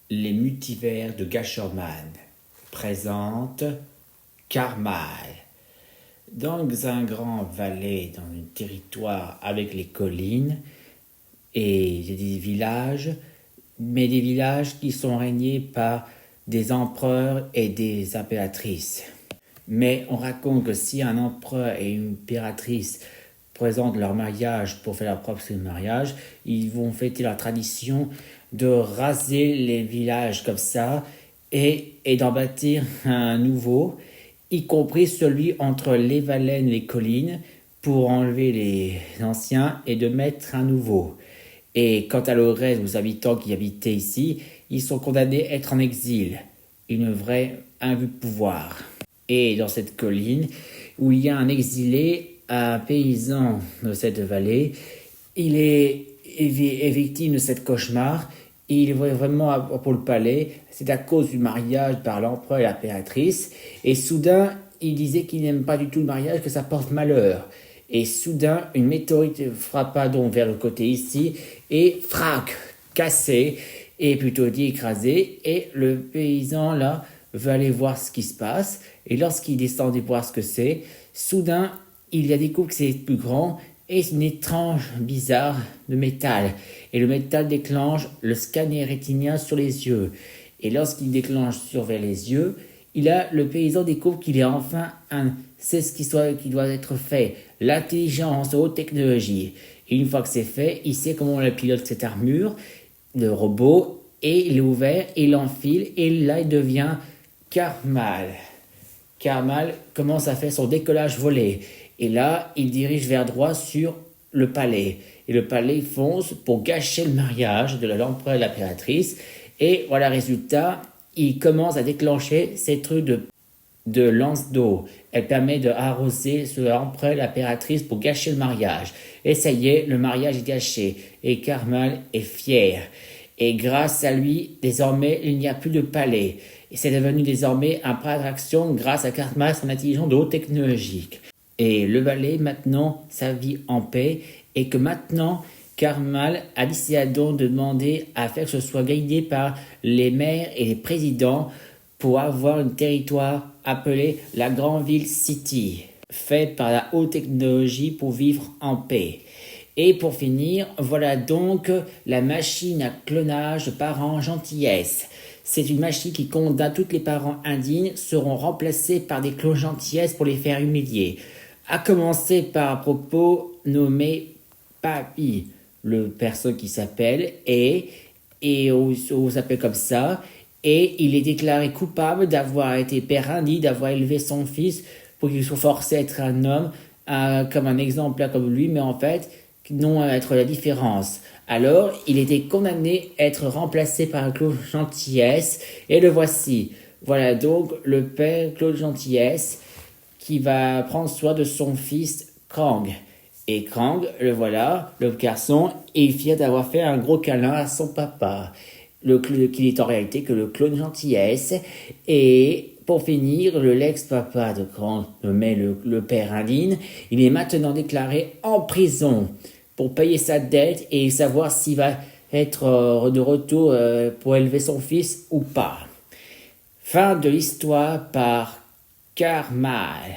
Les multivers de Gasherman présentent Carmal. Dans un grand vallée, dans un territoire avec les collines et des villages, mais des villages qui sont régnés par des empereurs et des impératrices. Mais on raconte que si un empereur et une impératrice présentent leur mariage pour faire leur propre mariage, ils vont fêter leur tradition de raser les villages comme ça et d'en bâtir un nouveau, y compris celui entre les vallées et les collines, pour enlever les anciens et de mettre un nouveau. Et quant à le reste aux habitants qui habitaient ici, ils sont condamnés à être en exil, une vraie invue de pouvoir. Et dans cette colline, où il y a un exilé, un paysan de cette vallée, il est victime de cette cauchemar. Il est vraiment pour le palais. C'est à cause du mariage par l'empereur et l'impératrice. Et soudain, il disait qu'il n'aime pas du tout le mariage, que ça porte malheur. Et soudain, une météorite frappa donc vers le côté ici et frac, cassé, et plutôt dit écrasé. Et le paysan là veut aller voir ce qui se passe. Et lorsqu'il descend voir ce que c'est, soudain, il y a découvert que c'est plus grand et une étrange, bizarre de métal. Et le métal déclenche le scanner rétinien sur les yeux. Et lorsqu'il déclenche vers les yeux, le paysan découvre qu'il est enfin c'est ce qui doit être fait. L'intelligence, haute technologie. Et une fois que c'est fait, il sait comment on pilote cette armure, le robot, et il est ouvert, il l'enfile, et là il devient Carmal. Carmal commence à faire son décollage volé. Et là, il dirige vers droit sur le palais. Et le palais fonce pour gâcher le mariage de l'empereur et de l'impératrice. Et voilà, résultat, il commence à déclencher ces trucs de lance d'eau. Elle permet de arroser l'empereur et l'impératrice pour gâcher le mariage. Et ça y est, le mariage est gâché. Et Carmal est fier. Et grâce à lui, désormais, il n'y a plus de palais. Et c'est devenu désormais un parc d'attraction grâce à Carmal, son intelligence de haute technologie. Et le valet, maintenant, sa vie en paix, et que maintenant, Carmal a décidé à donc de demander à faire que ce soit guidé par les maires et les présidents pour avoir un territoire appelé la Grandville City, fait par la haute technologie pour vivre en paix. Et pour finir, voilà donc la machine à clonage de parents gentillesse. C'est une machine qui condamne tous les parents indignes seront remplacés par des clones gentillesse pour les faire humilier. À commencer par un propos nommé Papy, le personne qui s'appelle, et on s'appelle comme ça, et il est déclaré coupable d'avoir été père indigne, d'avoir élevé son fils pour qu'il soit forcé à être un homme, comme un exemplaire comme lui, mais en fait, non à être la différence. Alors, il était condamné à être remplacé par un Claude Gentillesse, et le voici. Voilà donc le père Claude Gentillesse qui va prendre soin de son fils Krang. Et Krang, le voilà, le garçon, est fier d'avoir fait un gros câlin à son papa, qu'il est en réalité que le clone gentillesse. Et pour finir, l'ex-papa de Krang, nommé le père indigne, il est maintenant déclaré en prison pour payer sa dette et savoir s'il va être de retour pour élever son fils ou pas. Fin de l'histoire par Carmal.